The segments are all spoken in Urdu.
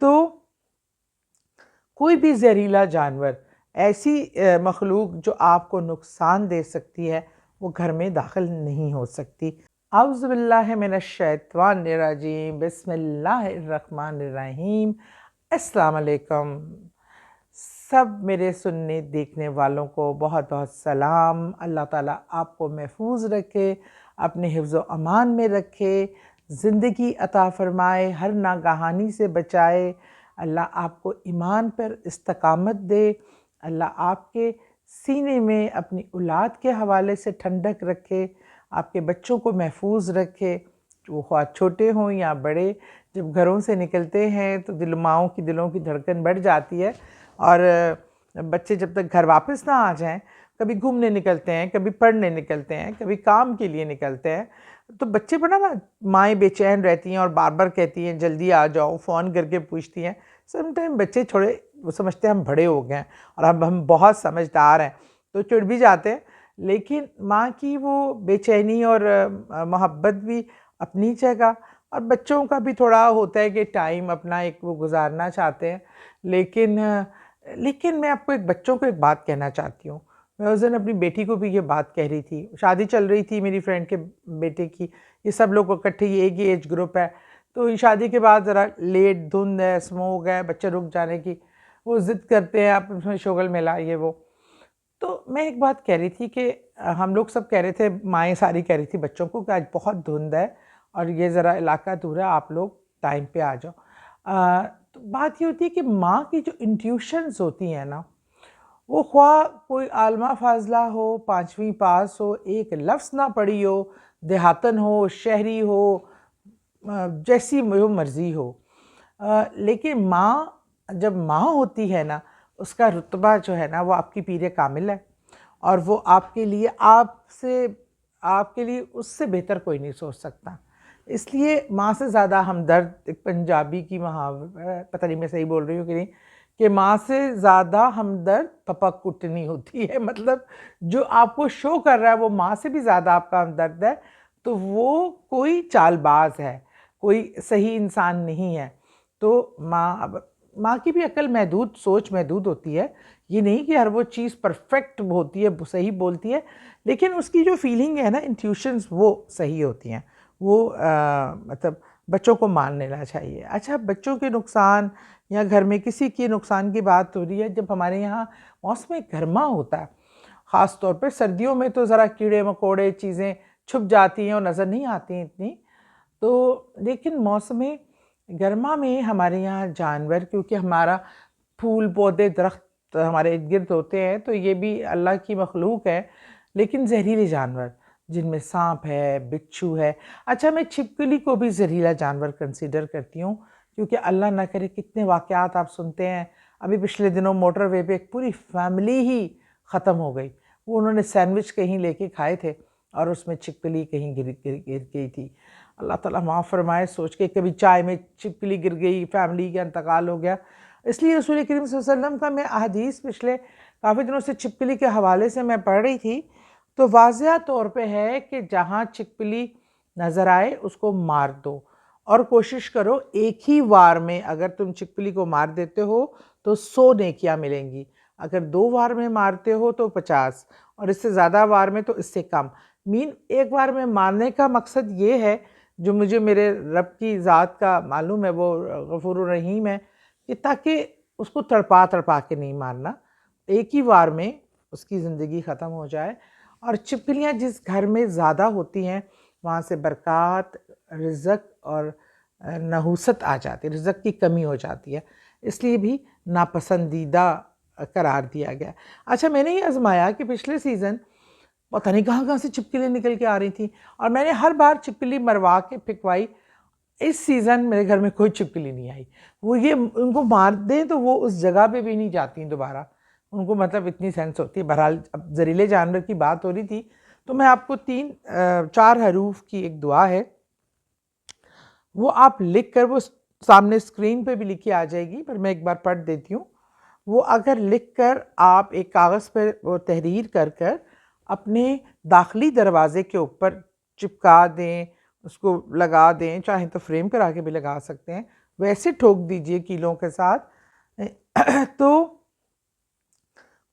تو کوئی بھی زہریلا جانور، ایسی مخلوق جو آپ کو نقصان دے سکتی ہے، وہ گھر میں داخل نہیں ہو سکتی۔ اعوذ باللہ من الشیطان الرجیم، بسم اللہ الرحمن الرحیم۔ السلام علیکم سب میرے سننے دیکھنے والوں کو بہت بہت سلام۔ اللہ تعالیٰ آپ کو محفوظ رکھے، اپنے حفظ و امان میں رکھے، زندگی عطا فرمائے، ہر ناگہانی سے بچائے۔ اللہ آپ کو ایمان پر استقامت دے، اللہ آپ کے سینے میں اپنی اولاد کے حوالے سے ٹھنڈک رکھے، آپ کے بچوں کو محفوظ رکھے، وہ خواہ چھوٹے ہوں یا بڑے۔ جب گھروں سے نکلتے ہیں تو ماؤں کی دلوں کی دھڑکن بڑھ جاتی ہے، اور بچے جب تک گھر واپس نہ آ جائیں، کبھی گھومنے نکلتے ہیں، کبھی پڑھنے نکلتے ہیں، کبھی کام کے لیے نکلتے ہیں، تو بچے بڑا نا مائیں بے چین رہتی ہیں اور بار بار کہتی ہیں جلدی آ جاؤ، فون کر کے پوچھتی ہیں۔ سم ٹائم بچے تھوڑے وہ سمجھتے ہیں ہم بڑے ہو گئے ہیں اور اب ہم بہت سمجھدار ہیں، تو چڑ بھی جاتے ہیں، لیکن ماں کی وہ بے چینی اور محبت بھی اپنی جگہ، اور بچوں کا بھی تھوڑا ہوتا ہے کہ ٹائم اپنا ایک وہ گزارنا چاہتے ہیں۔ لیکن میں آپ کو بچوں کو ایک بات کہنا چاہتی ہوں۔ میں اس دن اپنی بیٹی کو بھی یہ بات کہہ رہی تھی، شادی چل رہی تھی میری فرینڈ کے بیٹے کی، یہ سب لوگ اکٹھے، یہ ایک ہی ایج گروپ ہے، تو شادی کے بعد ذرا لیٹ دھند ہے، اسموگ ہے، بچے رک جانے کی وہ ضد کرتے ہیں، آپ اس میں شوگل میلا یہ وہ۔ تو میں ایک بات کہہ رہی تھی کہ ہم لوگ سب کہہ رہے تھے، مائیں ساری کہہ رہی تھی بچوں کو کہ آج بہت دھند ہے اور یہ ذرا علاقہ دور ہے، آپ لوگ ٹائم پہ آ جاؤ۔ تو بات یہ ہوتی ہے کہ ماں کی جو انٹیوشنز ہوتی ہیں نا، وہ خواہ کوئی عالمہ فاضلہ ہو، 5ویں پاس ہو، ایک لفظ نہ پڑھی ہو، دیہاتن ہو، شہری ہو، جیسی مرضی ہو، لیکن ماں جب ماں ہوتی ہے نا، اس کا رتبہ جو ہے نا وہ آپ کی پیر کامل ہے، اور وہ آپ کے لیے اس سے بہتر کوئی نہیں سوچ سکتا۔ اس لیے ماں سے زیادہ ہمدرد، ایک پنجابی کی پتہ نہیں میں صحیح بول رہی ہوں کہ نہیں، کہ ماں سے زیادہ ہمدرد پپا کٹنی ہوتی ہے، مطلب جو آپ کو شو کر رہا ہے وہ ماں سے بھی زیادہ آپ کا ہمدرد ہے، تو وہ کوئی چال باز ہے، کوئی صحیح انسان نہیں ہے۔ تو ماں کی بھی عقل محدود، سوچ محدود ہوتی ہے، یہ نہیں کہ ہر وہ چیز پرفیکٹ ہوتی ہے، صحیح بولتی ہے، لیکن اس کی جو فیلنگ ہے نا، انٹیوشنز، وہ صحیح ہوتی ہیں، وہ مطلب بچوں کو مان لینا چاہیے۔ اچھا، بچوں کے نقصان یا گھر میں کسی کے نقصان کی بات ہو رہی ہے، جب ہمارے یہاں موسم گرما ہوتا ہے، خاص طور پہ سردیوں میں تو ذرا کیڑے مکوڑے چیزیں چھپ جاتی ہیں اور نظر نہیں آتی ہیں اتنی، تو لیکن موسم گرما میں ہمارے یہاں جانور، کیونکہ ہمارا پھول پودے درخت ہمارے ارد گرد ہوتے ہیں، تو یہ بھی اللہ کی مخلوق ہے، لیکن زہریلے جانور جن میں سانپ ہے، بچھو ہے۔ اچھا، میں چھپکلی کو بھی زہریلا جانور کنسیڈر کرتی ہوں، کیونکہ اللہ نہ کرے کتنے واقعات آپ سنتے ہیں۔ ابھی پچھلے دنوں موٹر وے پہ ایک پوری فیملی ہی ختم ہو گئی، وہ انہوں نے سینڈوچ کہیں لے کے کھائے تھے اور اس میں چھپکلی کہیں گر گئی تھی۔ اللہ تعالیٰ معاف فرمائے، سوچ کے کبھی چائے میں چھپکلی گر گئی، فیملی کا انتقال ہو گیا۔ اس لیے رسول کریم صلی اللہ علیہ وسلم کا میں احادیث پچھلے کافی دنوں سے چھپکلی کے حوالے سے میں پڑھ رہی تھی، تو واضح طور پہ ہے کہ جہاں چھپکلی نظر آئے اس کو مار دو، اور کوشش کرو ایک ہی وار میں اگر تم چھپکلی کو مار دیتے ہو تو 100 نیکیاں ملیں گی، اگر 2 وار میں مارتے ہو تو 50، اور اس سے زیادہ وار میں تو اس سے کم۔ ایک وار میں مارنے کا مقصد یہ ہے، جو مجھے میرے رب کی ذات کا معلوم ہے، وہ غفور الرحیم ہے، کہ تاکہ اس کو تڑپا کے نہیں مارنا، ایک ہی وار میں اس کی زندگی ختم ہو جائے۔ اور چھپکلیاں جس گھر میں زیادہ ہوتی ہیں وہاں سے برکات، رزق اور نحوست آ جاتی ہے، رزق کی کمی ہو جاتی ہے، اس لیے بھی ناپسندیدہ قرار دیا گیا۔ اچھا، میں نے یہ آزمایا کہ پچھلے سیزن پتہ نہیں کہاں سے چھپکلیاں نکل کے آ رہی تھیں، اور میں نے ہر بار چھپکلی مروا کے پھکوائی۔ اس سیزن میرے گھر میں کوئی چھپکلی نہیں آئی۔ وہ ان کو مار دیں تو وہ اس جگہ پہ بھی نہیں جاتی دوبارہ، ان کو مطلب اتنی سینس ہوتی ہے۔ بہرحال اب زہریلے جانور کی بات ہو رہی تھی، تو میں آپ کو 4 حروف کی ایک دعا ہے، وہ آپ لکھ کر، وہ سامنے اسکرین پہ بھی لکھی آ جائے گی، پر میں ایک بار پڑھ دیتی ہوں۔ وہ اگر لکھ کر آپ ایک کاغذ پر وہ تحریر کر اپنے داخلی دروازے کے اوپر چپکا دیں، اس کو لگا دیں، چاہیں تو فریم کرا کے بھی لگا سکتے ہیں، ویسے ٹھوک دیجئے کیلوں کے ساتھ. تو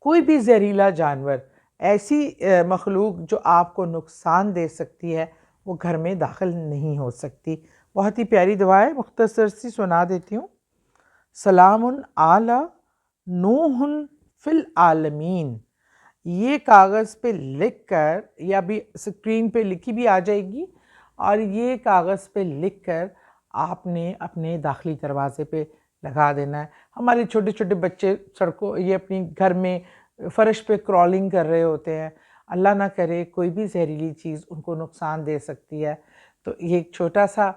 کوئی بھی زہریلا جانور، ایسی مخلوق جو آپ کو نقصان دے سکتی ہے، وہ گھر میں داخل نہیں ہو سکتی. بہت ہی پیاری دعا ہے، مختصر سی سنا دیتی ہوں. سلام علی نوح فی العالمین. یہ کاغذ پہ لکھ کر، یا بھی اسکرین پہ لکھی بھی آ جائے گی، اور یہ کاغذ پہ لکھ کر آپ نے اپنے داخلی دروازے پہ لگا دینا ہے. ہمارے چھوٹے چھوٹے بچے سڑکوں، یہ اپنی گھر میں فرش پہ کرالنگ کر رہے ہوتے ہیں، اللہ نہ کرے کوئی بھی زہریلی چیز ان کو نقصان دے سکتی ہے. تو یہ ایک چھوٹا سا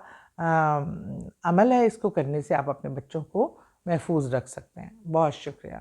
عمل ہے، اس کو کرنے سے آپ اپنے بچوں کو محفوظ رکھ سکتے ہیں. بہت شکریہ.